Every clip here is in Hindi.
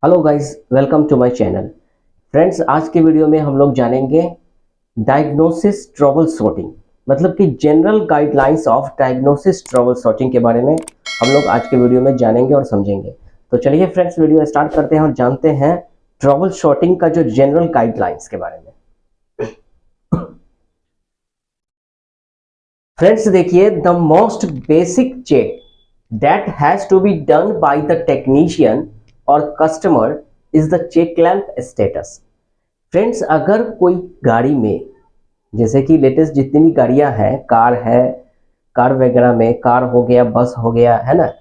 Hello guys, welcome to my channel. Friends, आज के वीडियो में हम लोग जानेंगे डायग्नोसिस ट्रबल शॉर्टिंग, मतलब कि general guidelines of diagnosis troubleshooting के बारे में हम लोग आज के वीडियो में जानेंगे और समझेंगे। तो चलिए फ्रेंड्स, वीडियो स्टार्ट करते हैं और जानते हैं ट्रबल शॉर्टिंग का जो जनरल गाइडलाइंस के बारे में। फ्रेंड्स देखिए, the most basic check that has to be done by the technician और customer is the check lamp status. Friends, अगर कोई गाड़ी में, जैसे कि लेटेस्ट जितनी भी गाड़ियां हैं, कार वगैरह में, कार हो गया, बस हो गया, है ना,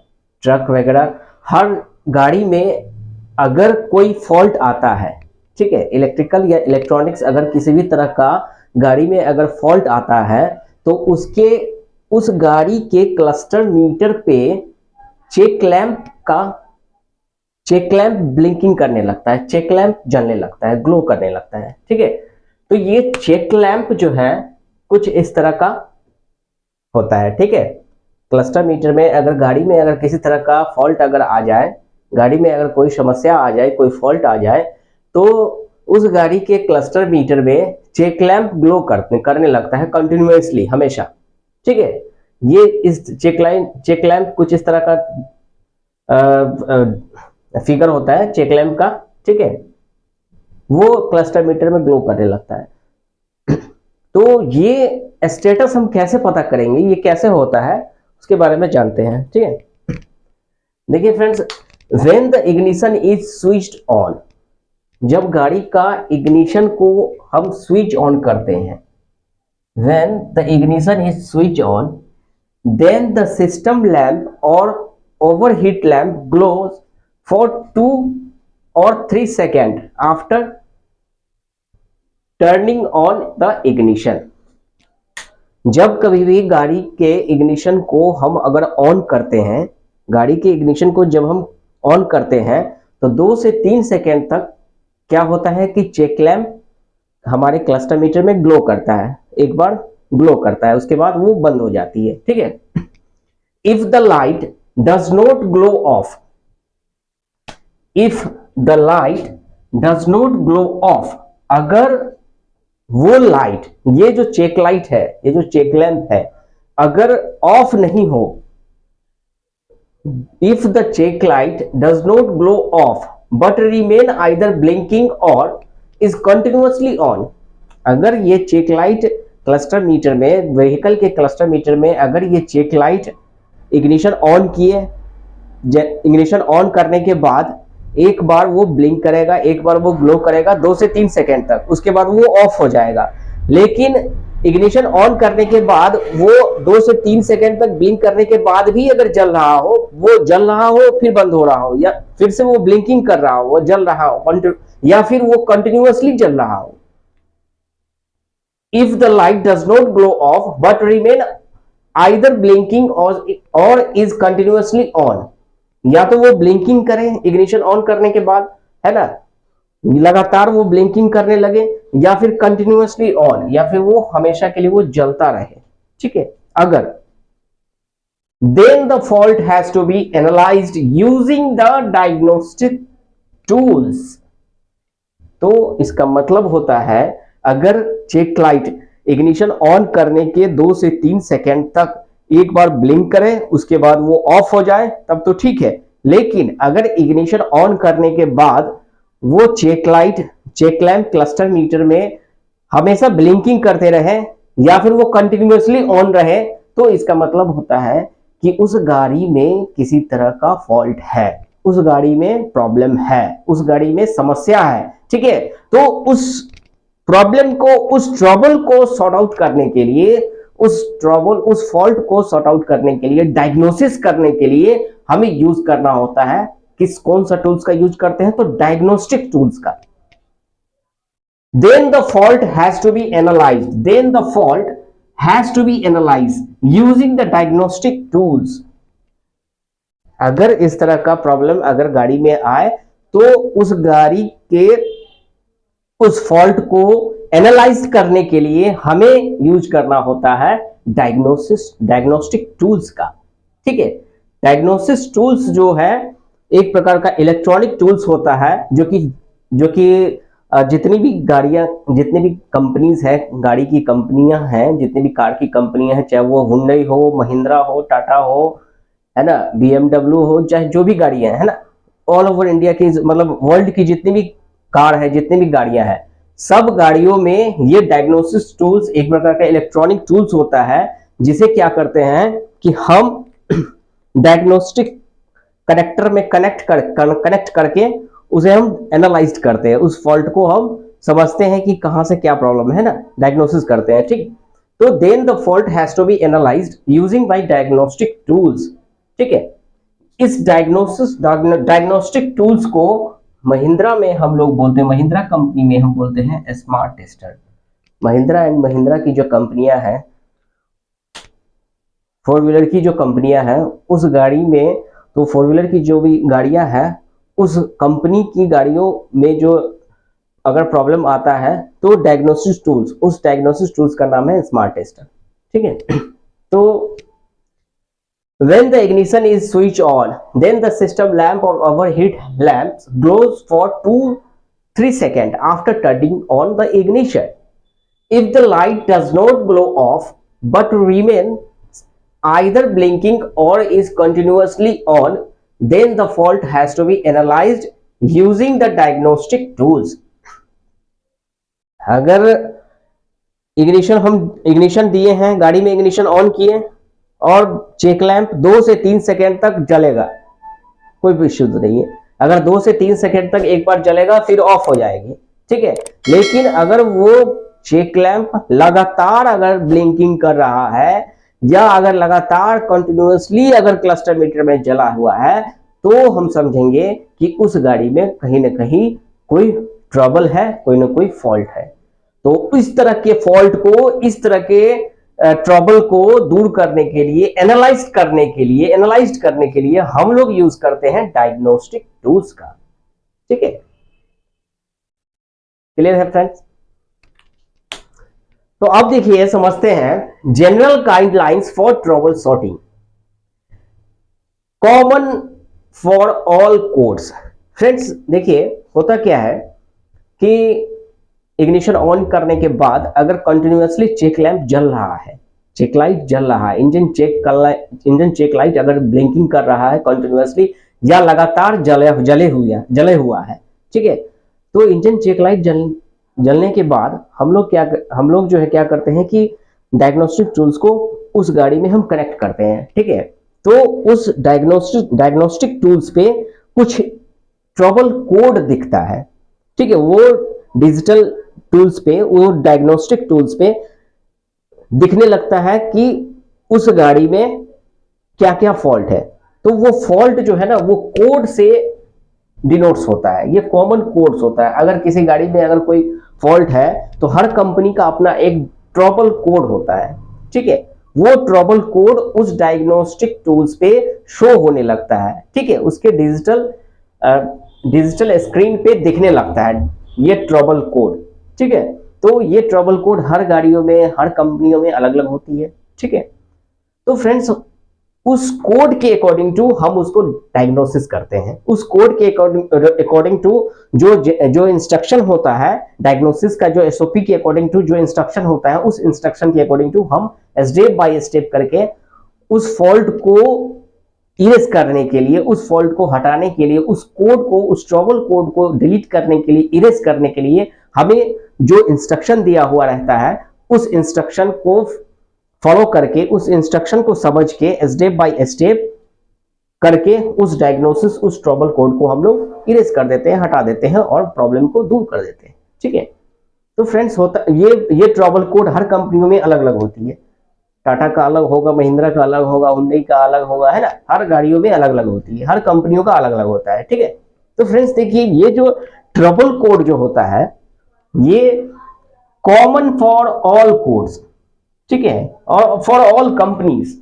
ट्रक वगैरह, हर गाड़ी में अगर कोई फॉल्ट आता है, ठीक है, इलेक्ट्रिकल या इलेक्ट्रॉनिक्स, अगर किसी भी तरह का गाड़ी में अगर फॉल्ट आता है तो उस गाड़ी के क्लस्टर मीटर पे चेक लैंप ब्लिंकिंग करने लगता है, चेक लैंप जलने लगता है, ग्लो करने लगता है। ठीक है, तो ये चेक लैंप जो है कुछ इस तरह का होता है। ठीक है, क्लस्टर मीटर में अगर गाड़ी में अगर किसी तरह का फॉल्ट अगर आ जाए, गाड़ी में अगर कोई समस्या आ जाए, कोई फॉल्ट आ जाए, तो उस गाड़ी के क्लस्टर मीटर में चेक लैंप ग्लो करने लगता है कंटिन्यूअसली, हमेशा। ठीक है, ये इस चेक लैंप कुछ इस तरह का फिगर होता है चेक लैंप का। ठीक है, वो क्लस्टर मीटर में ग्लो करने लगता है। तो ये स्टेटस हम कैसे पता करेंगे, ये कैसे होता है, उसके बारे में जानते हैं। ठीक है, देखिए friends, when the ignition is switched on, जब गाड़ी का इग्निशन को हम स्विच ऑन करते हैं, when the ignition is switch on, then the system lamp और overheat lamp glows for 2 or 3 seconds after turning on the ignition। जब कभी भी गाड़ी के इग्निशन को हम अगर ऑन करते हैं, गाड़ी के इग्निशन को जब हम ऑन करते हैं, तो 2 से 3 सेकेंड तक क्या होता है कि चेक लैंप हमारे क्लस्टर मीटर में ग्लो करता है, एक बार ग्लो करता है, उसके बाद वो बंद हो जाती है। ठीक है, if the light does not glow of, if the light does not glow of, अगर वो लाइट, ये जो चेक लाइट है, ये जो चेक लैंप है, अगर ऑफ नहीं हो, if the check light does not glow off but remain either blinking और इज कंटिन्यूअसली ऑन, अगर ये चेक लाइट क्लस्टर मीटर में, व्हीकल के क्लस्टर मीटर में अगर ये चेक लाइट इग्निशन ऑन किए, इग्निशन ऑन करने के बाद एक बार वो ब्लिंक करेगा, एक बार वो ग्लो करेगा 2 से 3 सेकेंड तक, उसके बाद वो ऑफ हो जाएगा। लेकिन इग्निशन ऑन करने के बाद वो 2 से 3 सेकेंड तक ब्लिंक करने के बाद भी अगर जल रहा हो, वो जल रहा हो फिर बंद हो रहा हो, या फिर से वो ब्लिंकिंग कर रहा हो, वो जल रहा हो, या फिर वो कंटिन्यूअसली जल रहा हो, if the light does not glow off but remain either blinking और इज कंटिन्यूअसली ऑन, या तो वो ब्लिंकिंग करें इग्निशन ऑन करने के बाद, है ना, लगातार वो ब्लिंकिंग करने लगे, या फिर कंटिन्यूअसली ऑन, या फिर वो हमेशा के लिए वो जलता रहे। ठीक है, अगर then the fault has to be analysed using the diagnostic tools. तो इसका मतलब होता है, अगर चेक लाइट इग्निशन ऑन करने के 2 से 3 सेकेंड तक एक बार ब्लिंक करे, उसके बाद वो ऑफ हो जाए, तब तो ठीक है। लेकिन अगर इग्निशन ऑन करने के बाद वो चेक लैंप क्लस्टर मीटर में हमेशा ब्लिंकिंग करते रहे, या फिर वो कंटिन्यूअसली ऑन रहे, तो इसका मतलब होता है कि उस गाड़ी में किसी तरह का फॉल्ट है, उस गाड़ी में प्रॉब्लम है, उस गाड़ी में समस्या है। ठीक है, तो उस प्रॉब्लम को, उस ट्रबल को सॉर्ट आउट करने के लिए, उस फॉल्ट को सॉर्ट आउट करने के लिए, डायग्नोसिस करने के लिए हमें यूज करना होता है कौन सा टूल्स का यूज करते हैं, तो डायग्नोस्टिक टूल्स का। Then the fault has to be analysed, then the fault has to be analysed using the diagnostic tools. अगर इस तरह का प्रॉब्लम अगर गाड़ी में आए, तो उस गाड़ी के उस फॉल्ट को एनालाइज करने के लिए हमें यूज करना होता है डायग्नोस्टिक टूल्स का। ठीक है, डायग्नोसिस टूल्स जो है एक प्रकार का इलेक्ट्रॉनिक टूल्स होता है जो कि जितनी भी गाड़ियां, जितनी भी कंपनीज है, गाड़ी की कंपनियां हैं, जितनी भी कार की कंपनियां हैं, चाहे वो हुंडई हो, महिंद्रा हो, टाटा हो, है ना, BMW हो, चाहे जो भी गाड़ियां है ना, ऑल ओवर इंडिया की, मतलब वर्ल्ड की जितनी भी कार है, जितनी भी गाड़ियां हैं, सब गाड़ियों में ये डायग्नोसिस टूल्स एक प्रकार का इलेक्ट्रॉनिक टूल्स होता है, जिसे क्या करते हैं कि हम डायग्नोस्टिक कनेक्टर में कनेक्ट करके उसे हम एनालाइज करते हैं, उस फॉल्ट को हम समझते हैं कि कहां से क्या प्रॉब्लम है ना, डायग्नोसिस करते हैं, ठीक। तो then the fault has to be analysed using by diagnostic tools, ठीक है। इस डायग्नोस्टिक टूल्स को महिंद्रा में हम लोग बोलते हैं, महिंद्रा कंपनी में हम बोलते हैं smart tester. Mahindra and Mahindra की जो कंपनियां हैं, फोर व्हीलर की जो कंपनियां हैं, उस गाड़ी में, तो फोर व्हीलर की जो भी गाड़ियां हैं, उस कंपनी की गाड़ियों में जो अगर प्रॉब्लम आता है तो डायग्नोसिस टूल्स, उस डायग्नोसिस टूल्स का नाम है स्मार्ट टेस्टर, ठीक है। तो when the ignition is switched on, then the system lamp or overheat lamps glows for 2-3 seconds after turning on the ignition. If the light does not glow off but remain either blinking or is continuously on, then the fault has to be analyzed using the diagnostic tools. अगर इग्निशन दिए हैं, गाड़ी में इग्निशन ऑन किए और चेक लैंप 2 से 3 सेकेंड तक जलेगा, कोई भी इश्यू नहीं है। अगर 2 से 3 सेकेंड तक एक बार जलेगा फिर ऑफ हो जाएगी, ठीक है। लेकिन अगर वो चेक लैंप लगातार अगर ब्लिंकिंग कर रहा है या अगर लगातार कंटिन्यूअसली अगर क्लस्टर मीटर में जला हुआ है, तो हम समझेंगे कि उस गाड़ी में कहीं ना कहीं कोई ट्रबल है, कोई ना कोई फॉल्ट है। तो इस तरह के फॉल्ट को, इस तरह के ट्रबल को दूर करने के लिए, एनालाइज करने के लिए हम लोग यूज करते हैं डायग्नोस्टिक टूल्स का, ठीक है। क्लियर है फ्रेंड्स? तो अब देखिए, समझते हैं general guidelines for trouble shooting, common for all codes. Friends देखिए, होता क्या है कि इग्निशन ऑन करने के बाद अगर कंटिन्यूअसली चेक लैंप जल रहा है, चेक लाइट जल रहा है, इंजन चेक लाइट अगर ब्लिंकिंग कर रहा है कंटिन्यूअसली या लगातार जले हुआ है, ठीक है। तो इंजन चेक लाइट जलने के बाद हम लोग जो है क्या करते हैं कि डायग्नोस्टिक टूल्स को उस गाड़ी में हम कनेक्ट करते हैं, ठीक है। तो उस डायग्नोस्टिक टूल्स पे कुछ ट्रबल कोड दिखता है, ठीक है। वो डिजिटल टूल्स पे, वो डायग्नोस्टिक टूल्स पे दिखने लगता है कि उस गाड़ी में क्या क्या फॉल्ट है। तो वो फॉल्ट जो है ना, वो कोड से डिनोट्स होता है, ये कॉमन कोड्स होता है। अगर किसी गाड़ी में अगर कोई फॉल्ट है तो हर कंपनी का अपना एक ट्रबल कोड होता है, ठीक है। वो ट्रबल कोड उस डायग्नोस्टिक टूल्स पे शो होने लगता है, ठीक है। उसके डिजिटल स्क्रीन पे दिखने लगता है ये ट्रबल कोड, ठीक है। तो ये ट्रबल कोड हर गाड़ियों में, हर कंपनियों में अलग अलग होती है, ठीक है। तो फ्रेंड्स, उस कोड के अकॉर्डिंग टू हम उसको डायग्नोसिस करते हैं। उस कोड के अकॉर्डिंग टू जो इंस्ट्रक्शन होता है डायग्नोसिस का, जो एसओपी के अकॉर्डिंग टू जो इंस्ट्रक्शन होता है, उस इंस्ट्रक्शन के अकॉर्डिंग टू हम स्टेप बाय स्टेप करके उस फॉल्ट को इरेज करने के लिए, उस फॉल्ट को हटाने के लिए, उस कोड को, उस ट्रबल कोड को डिलीट करने के लिए, इरेज करने के लिए हमें जो इंस्ट्रक्शन दिया हुआ रहता है, उस इंस्ट्रक्शन को फॉलो करके, उस इंस्ट्रक्शन को समझ के स्टेप बाय स्टेप करके उस डायग्नोसिस, उस ट्रबल कोड को हम लोग इरेज कर देते हैं, हटा देते हैं और प्रॉब्लम को दूर कर देते हैं, ठीक है। तो फ्रेंड्स, होता ये ट्रबल कोड हर कंपनियों में अलग अलग होती है। टाटा का अलग होगा, महिंद्रा का अलग होगा, हुंडई का अलग होगा, है ना। हर गाड़ियों में अलग अलग होती है, हर कंपनियों का अलग अलग होता है, ठीक है। तो फ्रेंड्स देखिए, ये जो ट्रबल कोड जो होता है, ये कॉमन फॉर ऑल कोड्स, ठीक है, और for all companies,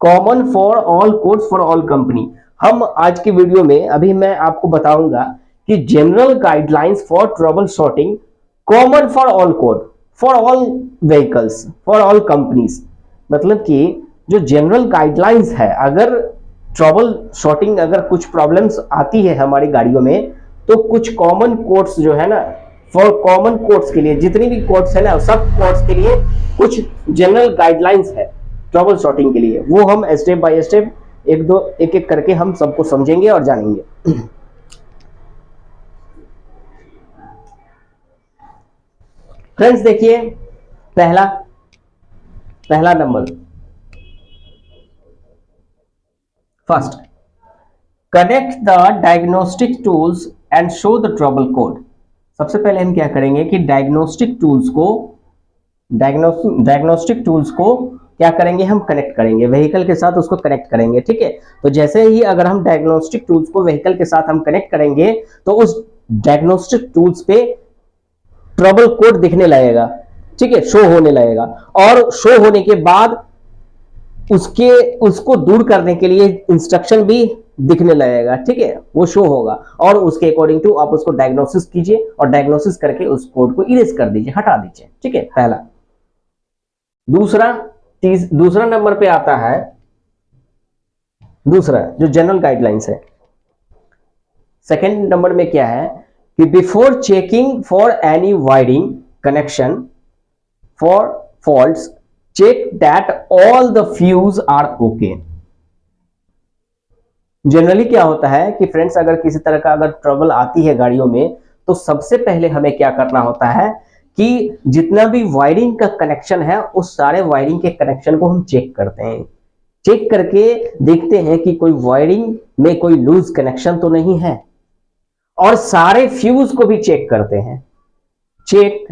common for all codes for all company. हम आज की वीडियो में अभी मैं आपको बताऊंगा कि general guidelines for trouble shooting, common for all code, for all vehicles, for all companies. मतलब कि जो जनरल गाइडलाइंस है, अगर ट्रबल शॉटिंग अगर कुछ प्रॉब्लम्स आती है हमारी गाड़ियों में, तो कुछ कॉमन कोड्स जो है ना, फॉर कॉमन कोड्स के लिए, जितनी भी कोड्स है ना, सब कोड्स के लिए कुछ जनरल गाइडलाइंस है ट्रबल शॉटिंग के लिए। वो हम स्टेप बाय स्टेप एक एक करके हम सबको समझेंगे और जानेंगे। फ्रेंड्स देखिए, पहला number, first, connect the diagnostic tools and show the trouble code. सबसे पहले हम क्या करेंगे कि डायग्नोस्टिक टूल्स को क्या करेंगे, हम कनेक्ट करेंगे व्हीकल के साथ, उसको कनेक्ट करेंगे। ठीक है, तो जैसे ही अगर हम डायग्नोस्टिक टूल्स को व्हीकल के साथ हम कनेक्ट करेंगे तो उस डायग्नोस्टिक टूल्स पे ट्रबल कोड दिखने लगेगा। ठीक है, शो होने लगेगा, और शो होने के बाद उसको दूर करने के लिए इंस्ट्रक्शन भी दिखने लगेगा। ठीक है, वो शो होगा और उसके अकॉर्डिंग टू आप उसको डायग्नोसिस कीजिए और डायग्नोसिस करके उस कोड को इरेज कर दीजिए, हटा दीजिए। ठीक है, पहला। दूसरा नंबर पे आता है, दूसरा जो जनरल गाइडलाइंस है। सेकेंड नंबर में क्या है कि before checking for any wiring connection for faults, check that all the fuse are okay. Generally क्या होता है कि फ्रेंड्स, अगर किसी तरह का अगर ट्रबल आती है गाड़ियों में, तो सबसे पहले हमें क्या करना होता है कि जितना भी वायरिंग का कनेक्शन है, उस सारे वायरिंग के कनेक्शन को हम चेक करते हैं। चेक करके देखते हैं कि कोई वायरिंग में कोई लूज कनेक्शन तो नहीं है, और सारे फ्यूज को भी चेक करते हैं। Check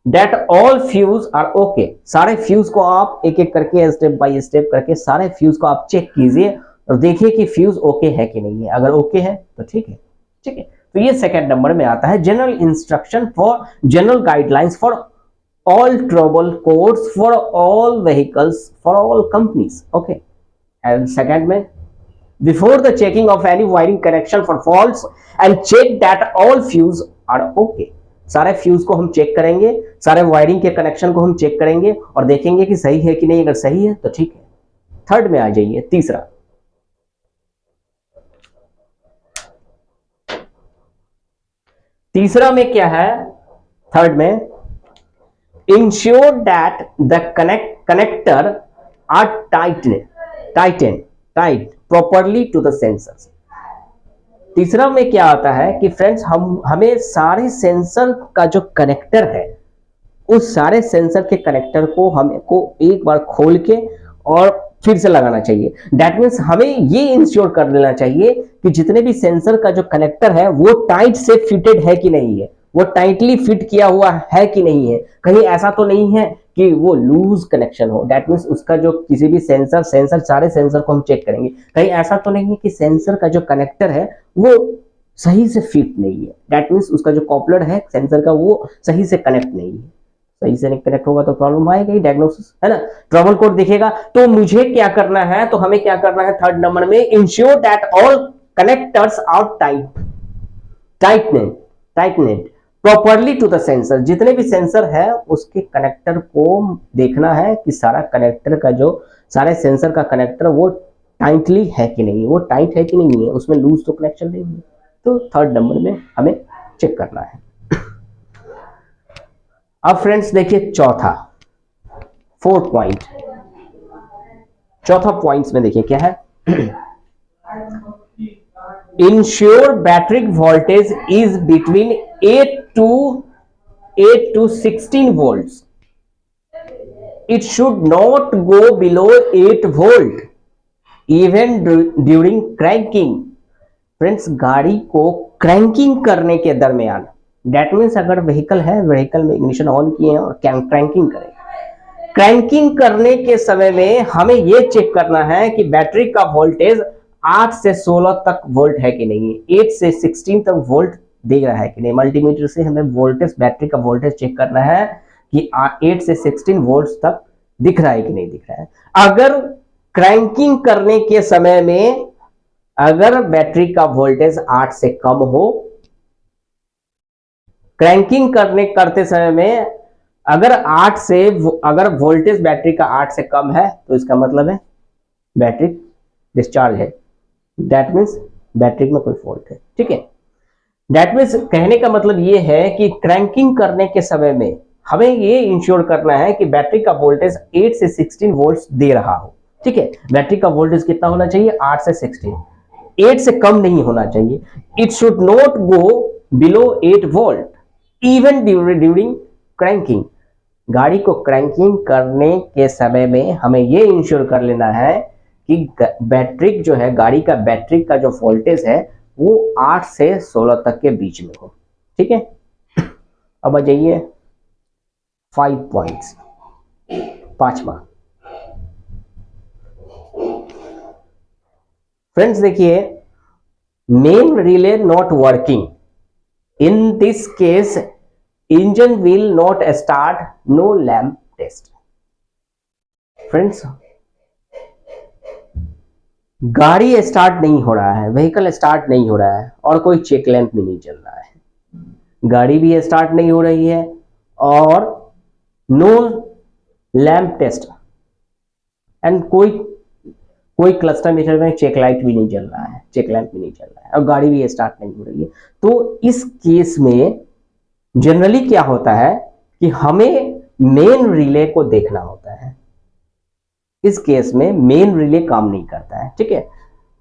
that all fuse are okay. सारे फ्यूज को आप एक एक करके, स्टेप बाय स्टेप करके सारे फ्यूज को आप चेक कीजिए और देखिए कि फ्यूज ओके है कि नहीं है। अगर ओके है तो ठीक है। ठीक है, तो ये सेकंड नंबर में आता है, general instruction for general guidelines for all trouble codes for all vehicles for all companies. Okay, and second में, before the checking of any wiring connection for faults and check that all fuse are okay. सारे फ्यूज को हम चेक करेंगे, सारे वायरिंग के कनेक्शन को हम चेक करेंगे और देखेंगे कि सही है कि नहीं। अगर सही है तो ठीक है। थर्ड में आ जाइए, तीसरा में क्या है, थर्ड में, ensure that the connector are tight properly to the sensors. तीसरा में क्या आता है कि फ्रेंड्स, हमें सारे सेंसर का जो कनेक्टर है, उस सारे सेंसर के कनेक्टर को हमको एक बार खोल के और फिर से लगाना चाहिए। दैट मीन्स हमें ये इंश्योर कर लेना चाहिए कि जितने भी सेंसर का जो कनेक्टर है वो टाइट से फिटेड है कि नहीं है, वो टाइटली फिट किया हुआ है कि नहीं है। कहीं ऐसा तो नहीं है कि वो लूज कनेक्शन हो। दैट मीन्स उसका जो किसी भी सेंसर सारे सेंसर को हम चेक करेंगे, कहीं ऐसा तो नहीं है कि सेंसर का जो कनेक्टर है वो सही से फिट नहीं है। दैट मीन्स उसका जो कॉपलर है सेंसर का, वो सही से कनेक्ट नहीं है। सही से नहीं कनेक्ट होगा तो प्रॉब्लम आएगा ही, डायग्नोसिस है ना, ट्रबल कोड दिखेगा। तो मुझे क्या करना है, तो हमें क्या करना है थर्ड नंबर में, ensure that all connectors are tightened properly to the sensor. जितने भी सेंसर है उसके कनेक्टर को देखना है कि सारा कनेक्टर का जो सारे सेंसर का कनेक्टर वो टाइटली है कि नहीं, वो टाइट है कि नहीं है, उसमें लूज तो कनेक्शन नहीं है। तो थर्ड नंबर में हमें चेक करना है। अब फ्रेंड्स देखिए चौथा, फोर्थ पॉइंट, चौथा पॉइंट्स में देखिए क्या है, ensure battery voltage is between 8 to 16 volts. It should not go below 8 volt even during cranking. Friends, गाड़ी को क्रैंकिंग करने के दरमियान, डेट मीन्स अगर व्हीकल है, व्हीकल में इग्निशन ऑन किए हैं और क्रैंकिंग करें, क्रैंकिंग करने के समय में हमें यह चेक करना है कि बैटरी का वोल्टेज 8 से 16 तक वोल्ट है कि नहीं, 8 से 16 तक वोल्ट दे रहा है कि नहीं। मल्टीमीटर से हमें वोल्टेज, बैटरी का वोल्टेज चेक करना है कि 8 से 16 वोल्ट तक दिख रहा है कि नहीं दिख रहा है। अगर क्रैंकिंग करने के समय में अगर बैटरी का वोल्टेज 8 से कम हो, क्रैंकिंग करते समय में अगर वोल्टेज बैटरी का 8 से कम है, तो इसका मतलब है बैटरी डिस्चार्ज है, दैट मीन्स बैटरी में कोई फॉल्ट है, ठीक है। दैट मीन्स कहने का मतलब ये है कि क्रैंकिंग करने के समय में हमें ये इंश्योर करना है कि बैटरी का वोल्टेज 8 से 16 वोल्ट दे रहा हो, ठीक है। बैटरी का वोल्टेज कितना होना चाहिए? 8 से 16, 8 से कम नहीं होना चाहिए। It should not go below 8 volt even during cranking. गाड़ी को क्रैंकिंग करने के समय में हमें ये इंश्योर कर लेना है कि बैटरी जो है, गाड़ी का बैटरी का जो वोल्टेज है वो 8 से 16 तक के बीच में हो, ठीक है। अब आ जाइए 5 पॉइंट्स, पांचवा। फ्रेंड्स देखिए, main relay not working, in this case engine will not start, no lamp test. Friends, गाड़ी स्टार्ट नहीं हो रहा है, व्हीकल स्टार्ट नहीं हो रहा है और कोई चेक लैंप भी नहीं चल रहा है। गाड़ी भी स्टार्ट नहीं हो रही है और नो लैंप टेस्ट एंड कोई क्लस्टर मीटर में चेक लाइट भी नहीं जल रहा है, चेक लैंप भी नहीं चल रहा है और गाड़ी भी स्टार्ट नहीं हो रही है। तो इस केस में जनरली क्या होता है कि हमें मेन रिले को देखना होता है। इस केस में मेन रिले काम नहीं करता है, ठीक है।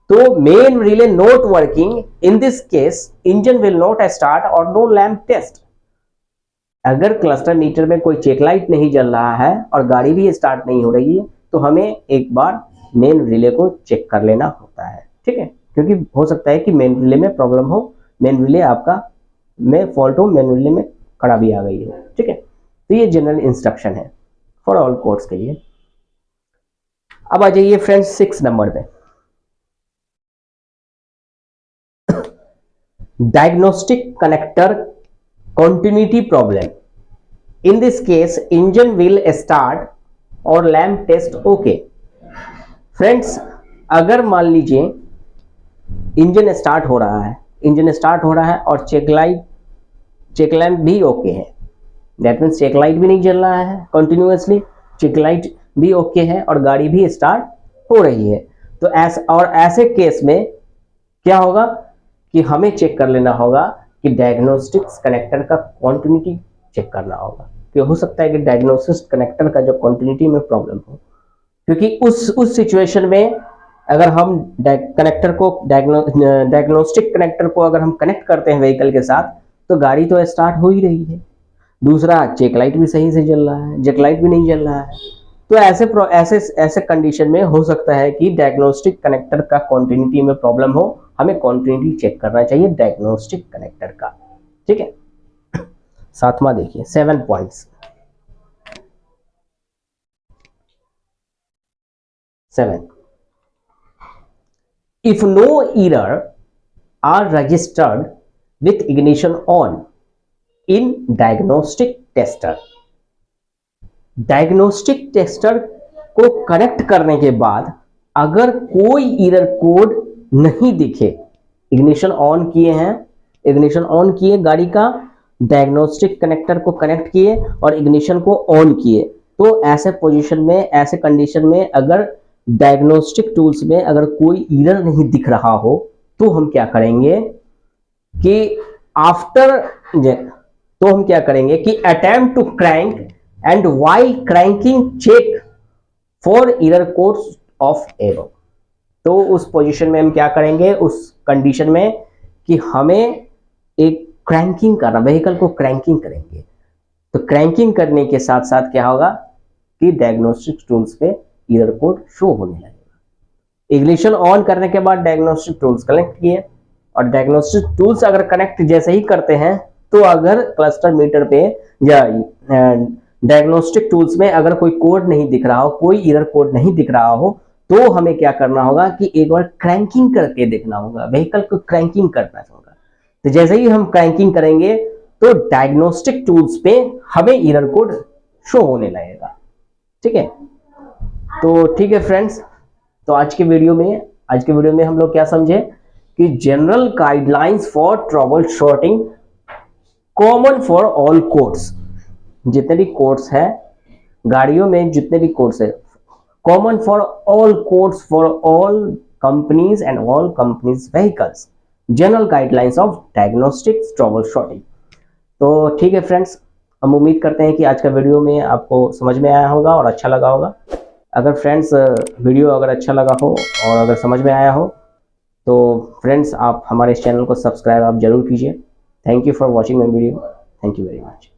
तो main relay not working, in this case engine will not start और नो लैंप टेस्ट। अगर क्लस्टर मीटर में कोई चेक लाइट नहीं जल रहा है और गाड़ी भी स्टार्ट नहीं हो रही है तो हमें एक बार मेन रिले को चेक कर लेना होता है, ठीक है। क्योंकि हो सकता है कि मेन रिले में प्रॉब्लम हो, मेन रिले आपका में फॉल्ट हो, मेन रिले में खराबी आ गई हो, ठीक है। तो ये जनरल इंस्ट्रक्शन है फॉर ऑल कोड्स के लिए। अब आ जाइए फ्रेंड्स 6 नंबर पे, diagnostic connector continuity problem. In this case engine will start और लैंप टेस्ट ओके। फ्रेंड्स, अगर मान लीजिए इंजन स्टार्ट हो रहा है, इंजन स्टार्ट हो रहा है और चेक लैंप भी ओके है, दैट मीन्स चेक लाइट भी नहीं जल रहा है कंटिन्यूअसली, चेक लाइट भी ओके है और गाड़ी भी स्टार्ट हो रही है, तो ऐसे केस में क्या होगा कि हमें चेक कर लेना होगा कि डायग्नोस्टिक्स कनेक्टर का कॉन्टिन्यूटी चेक करना होगा। कि हो सकता है कि डायग्नोस्टिक्स कनेक्टर का जो कॉन्टिन्यूटी में प्रॉब्लम हो, क्योंकि उस सिचुएशन में अगर हम कनेक्टर को डायग्नोस्टिक कनेक्टर को अगर हम कनेक्ट करते हैं व्हीकल के साथ तो गाड़ी तो स्टार्ट हो ही रही है, दूसरा चेक लाइट भी सही से जल रहा है, जेक लाइट भी नहीं जल रहा है। तो ऐसे कंडीशन में हो सकता है कि डायग्नोस्टिक कनेक्टर का कॉन्टिन्यूटी में प्रॉब्लम हो, हमें कॉन्टिन्यूटी चेक करना चाहिए डायग्नोस्टिक कनेक्टर का, ठीक है। सातवां देखिए 7 points. 7, if no error are registered with ignition on in diagnostic tester, diagnostic tester को कनेक्ट करने के बाद अगर कोई एरर कोड नहीं दिखे, इग्निशन ऑन किए हैं, इग्निशन ऑन किए, गाड़ी का डायग्नोस्टिक कनेक्टर को कनेक्ट किए और इग्निशन को ऑन किए, तो ऐसे पोजीशन में, ऐसे कंडीशन में अगर डायग्नोस्टिक टूल्स में अगर कोई एरर नहीं दिख रहा हो तो हम क्या करेंगे कि तो हम क्या करेंगे कि attempt to crank and while cranking check for error codes of above। तो उस पोजीशन में हम क्या करेंगे, उस कंडीशन में कि हमें एक क्रैंकिंग करना, व्हीकल को क्रैंकिंग करेंगे। तो क्रैंकिंग करने के साथ साथ क्या होगा कि डायग्नोस्टिक टूल्स पे एरर कोड शो होने लगेगा। इग्निशन ऑन करने के बाद डायग्नोस्टिक टूल्स कनेक्ट किए और डायग्नोस्टिक टूल्स अगर कनेक्ट जैसे ही करते हैं तो अगर क्लस्टर मीटर पे या डायग्नोस्टिक टूल्स में अगर कोई कोड नहीं दिख रहा हो, कोई एरर कोड नहीं दिख रहा हो, तो हमें क्या करना होगा कि एक बार क्रैंकिंग करके देखना होगा, व्हीकल को क्रैंकिंग करना होगा। तो जैसे ही हम क्रैंकिंग करेंगे तो डायग्नोस्टिक टूल्स पे हमें एरर कोड शो होने लगेगा, ठीक है। तो ठीक है फ्रेंड्स, तो आज के वीडियो में हम लोग क्या समझे कि general guidelines for trouble shooting common for all codes. जितने भी कोड्स हैं गाड़ियों में, जितने भी कोड्स है, common for all codes for all companies and all companies vehicles, general guidelines of diagnostics troubleshooting। तो ठीक है फ्रेंड्स, हम उम्मीद करते हैं कि आज का वीडियो में आपको समझ में आया होगा और अच्छा लगा होगा। अगर फ्रेंड्स वीडियो अगर अच्छा लगा हो और अगर समझ में आया हो तो फ्रेंड्स आप हमारे इस चैनल को सब्सक्राइब आप जरूर कीजिए। Thank you for watching my video. Thank you very much.